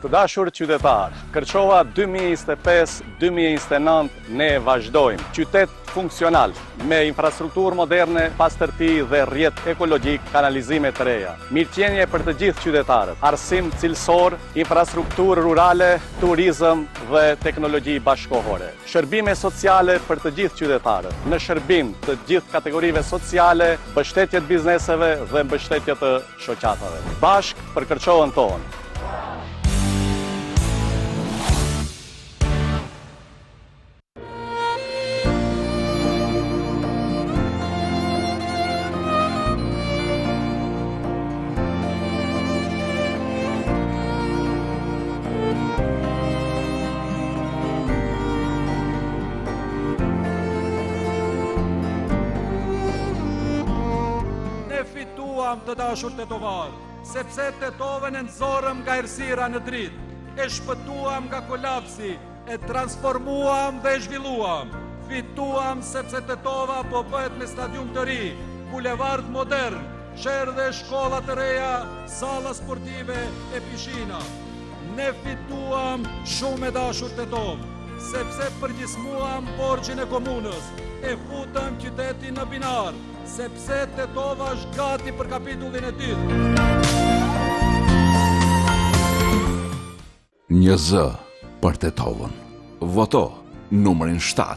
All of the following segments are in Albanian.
Të dashur qytetar, Kërçova 2025-2029 ne vazhdojmë. Qytet funksional, me infrastrukturë moderne, pastërti dhe rrjet ekologjik, kanalizime të reja. Mirëqenie për të gjithë qytetarët, arsim cilësor, infrastrukturë rurale, turizëm dhe teknologji bashkohore. Shërbime sociale për të gjithë qytetarët, në shërbim të gjithë kategorive sociale, mbështetje të bizneseve dhe mbështetje të shoqatave. Bashk për Kërçovën tonë. Të dashur tetovar, sepse tetovën e nëzorëm nga errësira në dritë, e shpëtuam nga kolapsi, e transformuam dhe e zhvilluam. Fituam sepse Tetova po bëhet me stadium të ri, bulevard modern, sherrë dhe shkolla të reja, salla sportive e pishina. Ne fituam shumë e dashur Tetovë, sepse përgjysmuam borxhin e komunës, e futëm qytetin në binar, sepse Tetova është gati për kapitullin e dytë. Një zë për Tetovën. Voto numrin 7.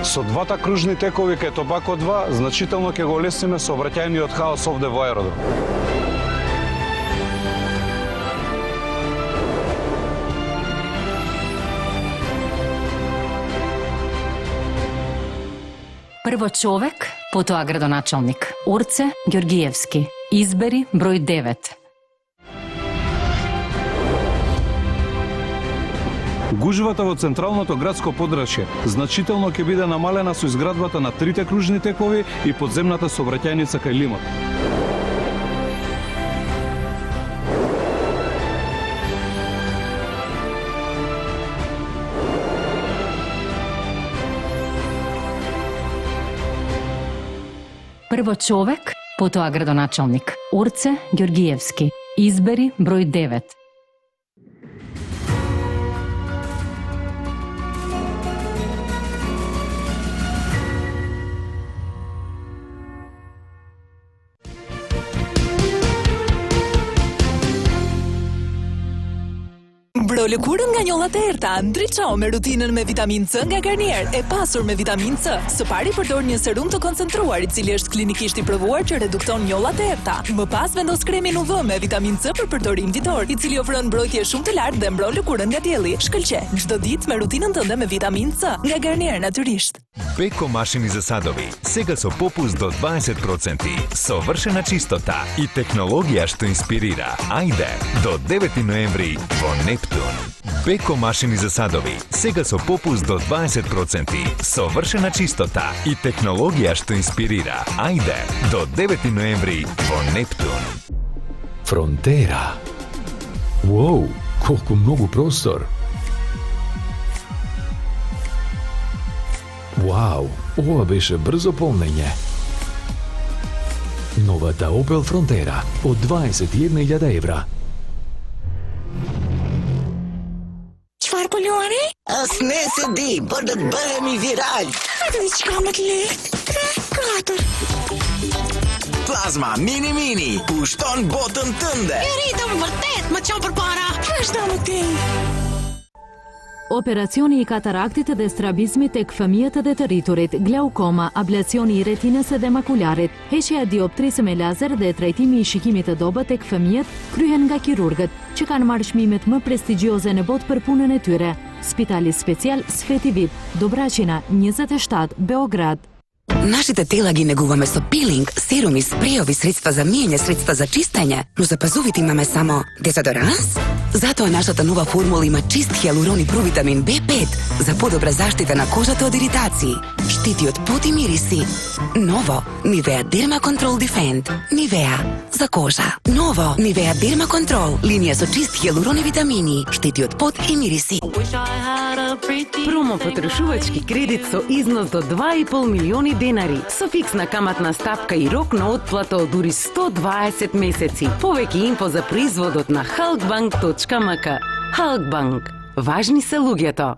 Со двата кружни текови кај Тобако 2 значително ќе го лесниме сообраќајниот хаос овде во аеродром. Prvo čovek, potom gradonačelnik. Urce Georgijevski. Izberi broj 9. Гужвата во централното градско подрачје значително ќе биде намалена со изградбата на трите кружни текови и подземната сообраќајница кај Лимот. Prvo čovek, potom gradonačelnik. Urce Georgijevski. Izberi broj 9. Bro lëkurën nga njollat e errta, ndriço me rutinën me vitaminë C nga Garnier, e pasur me vitaminë C. Së pari përdor një serum të koncentruar, i cili është klinikisht i provuar që redukton njollat e errta. Më pas vendos kremin UV me vitaminë C për përdorim ditor, i cili ofron mbrojtje shumë të lartë dhe mbron lëkurën nga dielli. Shkëlqe çdo ditë me rutinën tënde me vitaminë C nga Garnier natyrisht. Beko mashini za sadovi, сега со попуст до 20%, совршена чистота и технологија што инспирира. Ајде, до 9 ноември во Нептун. Beko машини за садови, сега со попуст до 20%, совршена чистота и технологија што инспирира. Ајде, до 9 ноември во Нептун. Frontera. Wow, колку многу простор. Вау, ова беше брзо полнење. Новата Opel Frontera од 21.000 евра. Çfarë po luani? As ne se di, por do të bëhemi viral. Hajde diçka më të lehtë. 3, 4. Plazma Mini pushton botën tënde. E rritëm vërtet, më çon përpara. Vazhdo me ti. Operacioni i kataraktit dhe strabizmit tek fëmijët dhe të rriturit, glaukoma, ablacioni i retinës dhe makularit, heqja e dioptrisë me lazer dhe trajtimi i shikimit të dobët tek fëmijët kryhen nga kirurgët, që kanë marrë çmimet më prestigjioze në botë për punën e tyre. Spitali Special Sveti Vip, Dobraçina 27, Beograd. Нашите тела ги негуваме со пилинг, серуми, спреови, средства за миење, средства за чистење, но за пазувите имаме само дезодоранс, Zato je našата nova formula ima čist hijaluroni provitamin B5 za podobra zaštita na kožata od iritaciji, štiti od pot i mirisi. Novo Nivea Derma Control Defend. Nivea za koža. Novo Nivea Derma Control, linija со čist hijaluroni vitamini, štiti od pot i mirisi. Промо потрошувачки кредит со износ до 2,5 милиони денари, со фиксна каматна стапка и рок на отплата од дури 120 месеци. Повеќе инфо за производот на halkbank.mk. Halkbank. Важни се луѓето.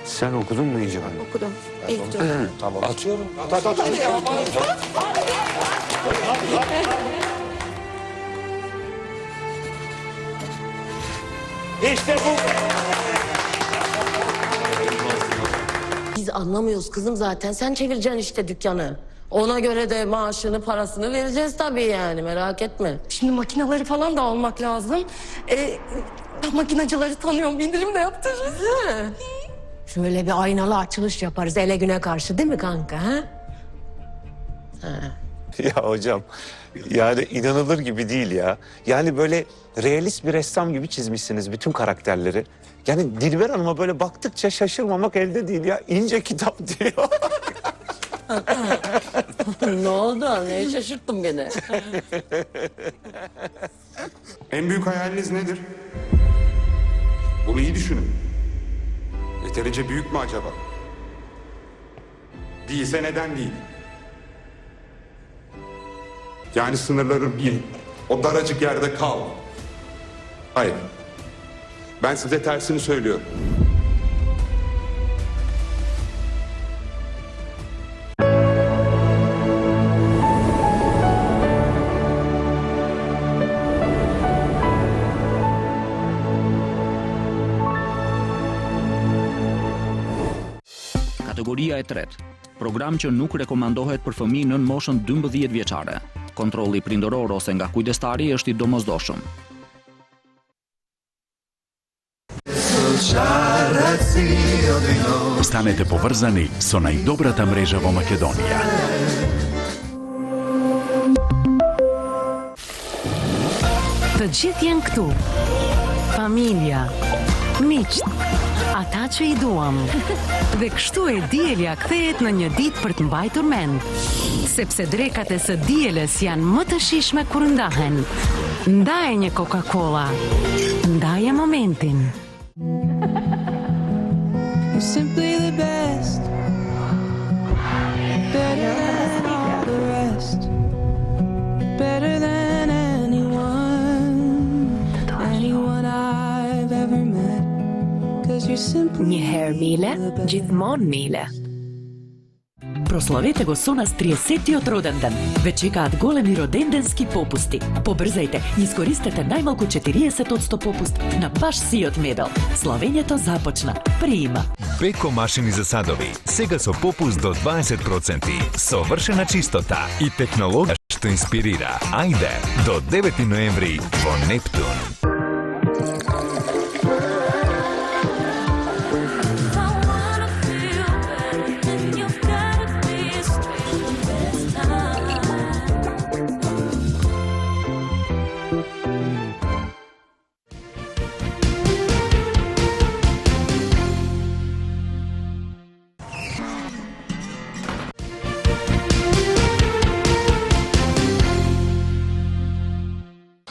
Sen okudun mu iyice ben? Okudum. İyi gidiyorum. Tamam. Atıyorum. İşte bu. Biz anlamıyoruz kızım zaten. Sen çevireceksin işte dükkanı. Ona göre de maaşını, parasını vereceğiz tabii yani, merak etme. Şimdi makineleri falan da almak lazım. Ben makinacıları tanıyorum, indirim de yaptırırız. Şöyle bir aynalı açılış yaparız ele güne karşı, değil mi kanka? Ha? Ya hocam, yani inanılır gibi değil ya. Yani böyle realist bir ressam gibi çizmişsiniz bütün karakterleri. Yani Dilber Hanım'a böyle baktıkça şaşırmamak elde değil ya. İnce kitap diyor. Ne oldu? Neyi şaşırttım gene? En büyük hayaliniz nedir? Bunu iyi düşünün. Yeterince büyük mü acaba? Değilse neden değil? Yani sınırları bil. O daracık yerde kal. Hayır. Ben size tersini söylüyorum. Kategoria e tretë. Program që nuk rekomandohet për fëmijë nën moshën 12 vjeçare. Kontrolli prindëror ose nga kujdestari është i domosdoshëm. Станете поврзани со најдобрата мрежа во Македонија. Të gjithë janë këtu. Familja, miqt, ata që i duam. Dhe kështu e dielja kthehet në një ditë për të mbajtur mend. Sepse drekat e së dielës janë më të shijshme kur ndahen. Ndaje një Coca-Cola. Ndaje momentin. You're simply the best. Better than all the rest. Better than anyone I've ever met. Një herë mile, gjithmonë mile. Proslavete go со нас 30-тиот роденден. Веќе икаат големи роденденски попусти. Побрзајте, искористете најмалку 40% попуст на баш сиот мебел. Славењето започна. Приима. Беко машини за садови. Сега со попуст до 20%. Совршена чистота и технологија што инспирира. Ајде, до 9 ноември во Нептун.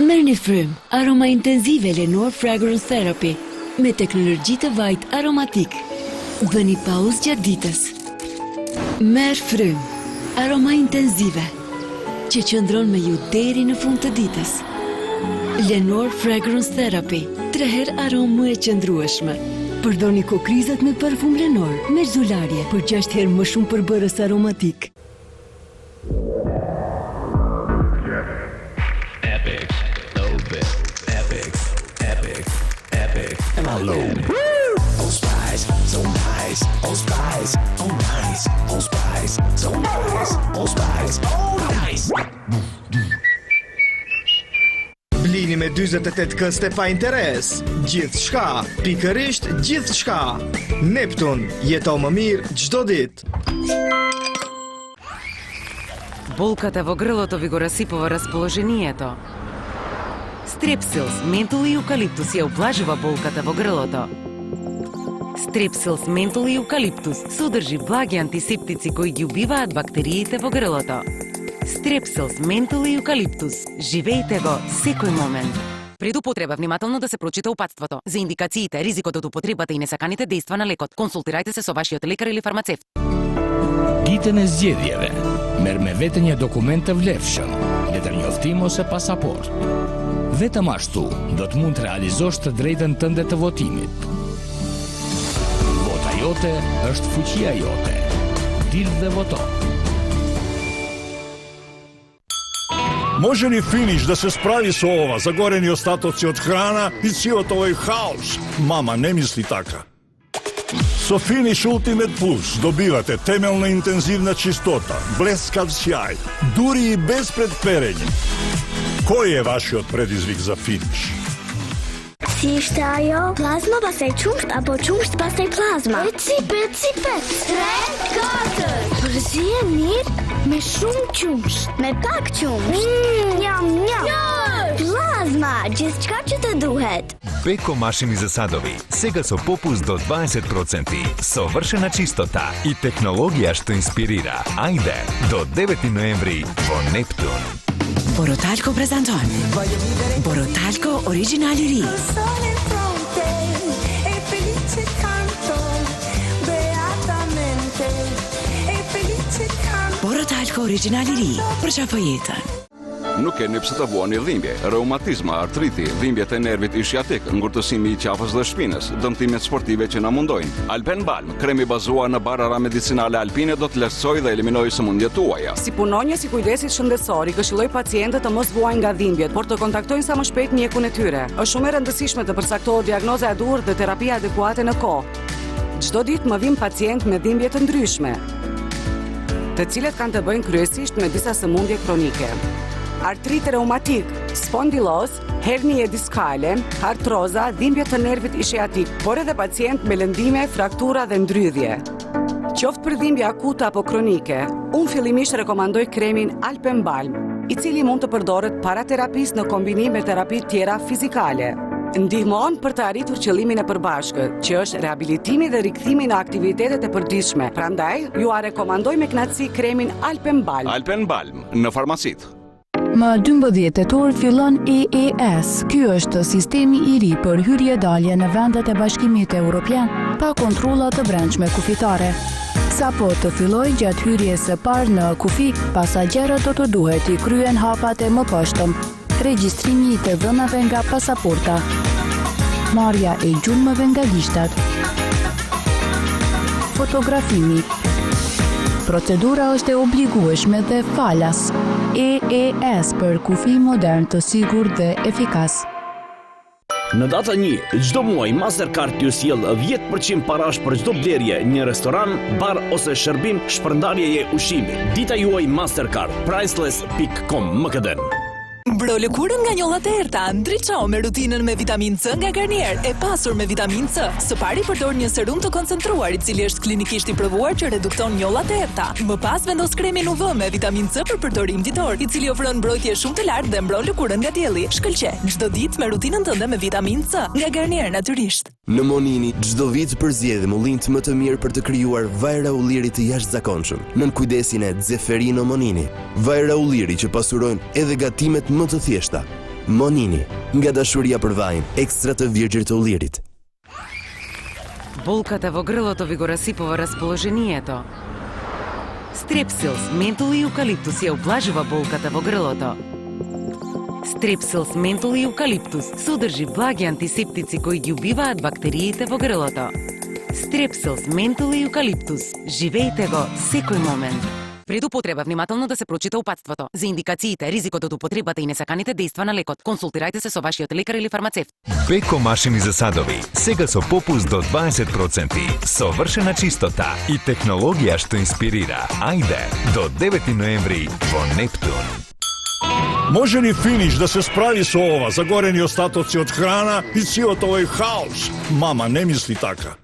Merrni frym, aroma intenzive Lenor Fragrance Therapy me teknologji të vajt aromatik. Bëni pauzë gjatë ditës. Merr frym, aroma intenzive që qëndron me ju deri në fund të ditës. Lenor Fragrance Therapy, 3 herë aromë më e qëndrueshme. Përdorni kokrizat me parfum Lenor, me zhularje për 6 herë më shumë përbërës aromatik. Oh spice, so nice. Oh spice, oh nice. Oh spice, so nice. Blini me 48 këste pa interes. Gjithçka, pikërisht gjithçka. Neptun, jeto më mirë çdo ditë. Болката во грлото ви го расипува расположението. Strepsils, ментол и евкалиптус ја ублажува болката во грлото. Strepsils, ментол и евкалиптус содржи благи антисептици кои ги убиваат бактериите во грлото. Strepsils, ментол и евкалиптус. Живеете го секој момент. Пред употреба внимателно да се прочита упатството. За индикациите, ризикот од употребата и несаканите дејства на лекот, консултирајте се со вашиот лекар или фармацевт. Dite në zgjedhjeve, merr me vete një dokument të vlefshëm, letër njoftimi ose pasaport. Vetëm ashtu do të mund të realizosh të drejtën tënde të votimit. Vota jote është fuqia jote. Dil dhe voto. Može li Finish da se spravi s ova zagoreni ostatoci od hrana i cijelot ovaj haos? Mama ne misli taka. Со Finish Ultimate Plus dobivate temeljna intenzivna čistota, bleskav sjaj, duri i bez predperenja. Koji je vaš predizvik za Finish? Si ishte ajo? Plazma pastaj qumsht apo qumsht pastaj plazma? Peci. 3, 4. Përzie mirë me shumë qumsht, me pak qumsht. Njam. Plazma, gjithçka që të duhet. Beko mašini za sadovi, сега со попуст до 20%, совршена чистота и технологија што инспирира. Ајде, до 9 ноември во Нептун. Borotalco prezanton Borotalco Original i ri. Borotalco Original i ri, për çfarë jetën? Nuk keni pse të vuani dhimbje, reumatizma, artriti, dhimbjet e nervit ischiatik, ngurtësimi i qafës dhe shpinës, dëmtimet sportive që na mundojnë. Alpen Balm, kremi bazuar në barara medicinale alpine do të lehtësojë dhe eliminojë sëmundjet tuaja. Si punonjës i kujdesit shëndetësor, i këshilloj pacientët të mos vuajnë nga dhimbjet, por të kontaktojnë sa më shpejt mjekun e tyre. Është shumë e rëndësishme të përcaktohet diagnoza e duhur dhe terapia adekuate në kohë. Çdo ditë më vijnë pacient me dhimbje të ndryshme, të cilët kanë të bëjnë kryesisht me disa sëmundje kronike. Artrit reumatik, spondiloz, hernie diskale, artroza, dhimbje të nervit ischiatik, por edhe pacient me lëndime, fraktura dhe ndrydhje. Qoftë për dhimbje akute apo kronike, unë fillimisht rekomandoj kremin Alpen Balm, i cili mund të përdoret para terapisë në kombinim me terapi tjera fizikale. Ndihmon për të arritur qëllimin e përbashkët, që është rehabilitimi dhe rikthimi në aktivitetet e përditshme. Prandaj, ju a rekomandoj me kënaqësi kremin Alpen Balm. Alpen Balm, në farmacit. Më 12 tetor fillon EES. Ky është sistemi i ri për hyrje-dalje në vendet e Bashkimit Evropian pa kontrolla të brendshme kufitare. Sapo të filloj gjatë hyrjes së parë në kufi, pasagjerët do të duhet i kryen hapat e mëposhtëm, regjistrimi të dhënave nga pasaporta, marrja e gjulmëve nga gishtat, fotografimi. Procedura është e obligueshme dhe falas. EES për kufi modern të sigurt dhe efikas. Në data 1, çdo muaj Mastercard t'ju sjell 10% parash për çdo blerje në restoran, bar ose shërbim shpërndarjeje ushqimi. Dita juaj Mastercard, priceless.com MKD. Mbro lëkurën nga njollat e errta, ndriço me rutinën me vitamin C nga Garnier, e pasur me vitamin C. Së pari përdor një serum të koncentruar, i cili është klinikisht i provuar që redukton njollat e errta. Më pas vendos kremin UV me vitamin C për përdorim ditor, i cili ofron mbrojtje shumë të lartë dhe mbron lëkurën nga dielli. Shkëlqe çdo ditë me rutinën tënde me vitamin C nga Garnier natyrisht. Në Monini, çdo vit përzgjedhim ullinjt më të mirë për të krijuar vajra ulliri të jashtëzakonshëm, nën kujdesin e Zeferino Monini. Vajra ulliri që pasurojnë edhe gatimet më të thjeshta. Monini, nga dashuria për vajin, ekstra të virgjër të ullirit. Болката во грлото ви го расипува расположението. Strepsils, ментол и евкалиптус ја ублажува болката во грлото. Strepsils, ментол и евкалиптус содржи благи антисептици кои ги убиваат бактериите во грлото. Strepsils, ментол и евкалиптус. Живеете го секој момент. При употреба внимателно да се прочита упатството. За индикациите, ризикот од употребата и несаканите дејства на лекот, консултирајте се со вашиот лекар или фармацевт. Беко машини за садови, сега со попуст до 20%, совршена чистота и технологија што инспирира. Ајде, до 9 ноември во Нептун. Може ли Финиш да се справи со ова, загорени остатоци од храна и сиот овој хаос? Мама не мисли така.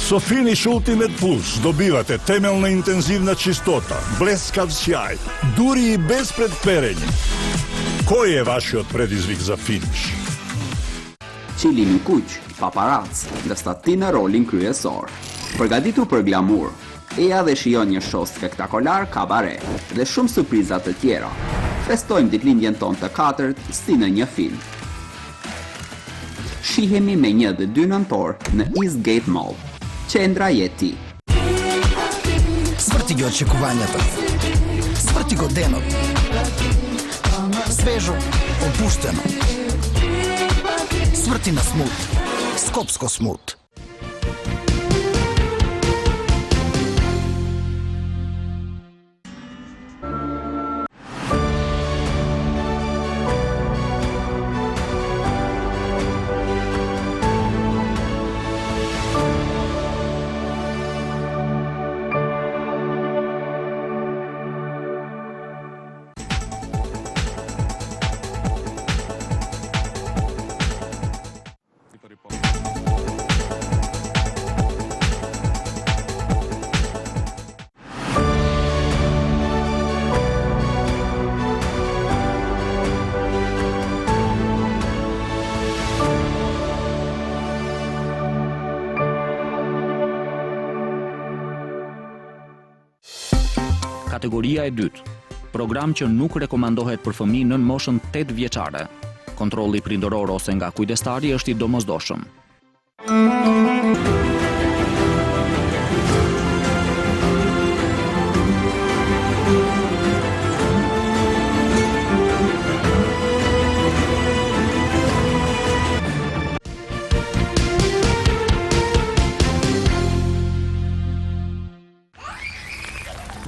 Со Финиш Ultimate Plus добивате темелна интензивна чистота, блескав сјај, дури и без предперење. Кој е вашиот предизвик за Финиш? Qilimi kuq, paparac, ndërsa ti në rolin kryesor. Përgatitur për glamur, Eja dhe shijon një show spektakolar kabare dhe shumë surpriza të tjera. Festojmë ditëlindjen tonë të 4 si në një film. Shihemi me 1 dhe 2 nëntor në Eastgate Mall. Qendra je ti. Свърти ги очекуванията. Свърти го денот. Свежо, опуштено. Свърти на смут. Скопско смут. Kategoria e dytë. Program që nuk rekomandohet për fëmijë nën moshën 8 vjeçare. Kontrolli prindëror ose nga kujdestari është i domosdoshëm.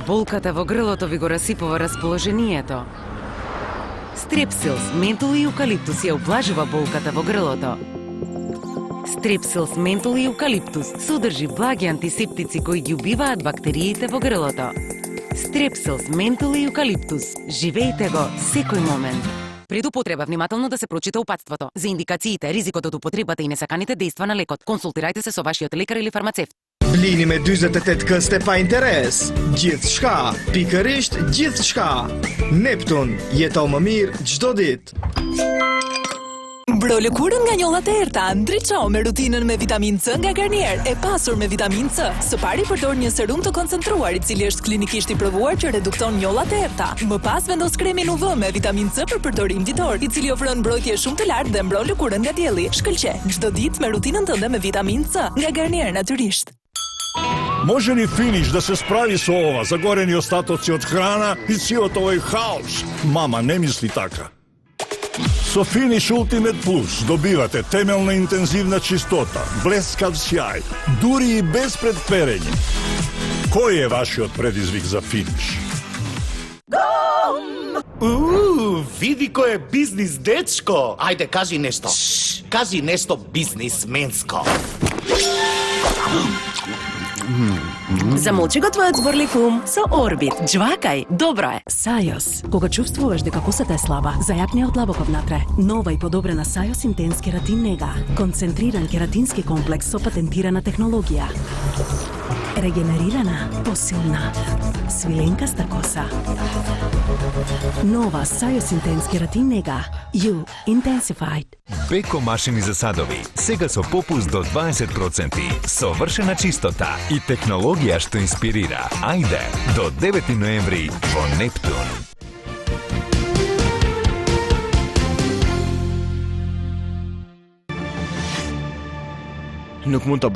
Болката во грлото ви го расипува расположението. Strepsils, ментол и евкалиптус ја ублажува болката во грлото. Strepsils, ментол и евкалиптус содржи благи антисептици кои ги убиваат бактериите во грлото. Strepsils, ментол и евкалиптус. Живеете го секој момент. Пред употреба внимателно да се прочита упатството. За индикациите, ризикот од употребата и несаканите дејства на лекот, консултирајте се со вашиот лекар или фармацевт. Blini me 48 këste pa interes. Gjithçka, pikërisht gjithçka. Neptun, jeto më mirë çdo ditë. Mbro lëkurën nga njollat e errta, ndriço me rutinën me vitamin C nga Garnier, e pasur me vitamin C. Së pari përdor një serum të koncentruar i cili është klinikisht i provuar që redukton njollat e errta. Më pas vendos kremin UV me vitamin C për përdorim ditor, i cili ofron mbrojtje shumë të lartë dhe mbron lëkurën nga dielli. Shkëlqe çdo ditë me rutinën tënde me vitamin C nga Garnier natyrisht. Може ли Финиш да се справи со ова, загорени остатоци од храна и сиот овој хаос? Мама не мисли така. Со Финиш Ultimate Plus добивате темелна интензивна чистота, блескав сјај, дури и без предперење. Кој е вашиот предизвик за Финиш? Види кој е бизнис дечко. Ајде, кажи нешто. Кажи нешто бизнисменско. Замолчи го твојот зборлив ум со Орбит. Джвакај, добро е. Сајос. Кога чувствуваш дека косата е слаба, зајапни ја длабоко внатре. Нова и подобрена Сајос Интенс Кератин Нега. Концентриран кератински комплекс со патентирана технологија. Регенерирана, посилна, свиленкаста коса. Нова Сајос Интенс Кератин Нега. You Intensified. Беко машини за садови, сега со попуст до 20%, совршена чистота и технологија што инспирира. Ајде, до 9 ноември во Нептун. Nuk mund ta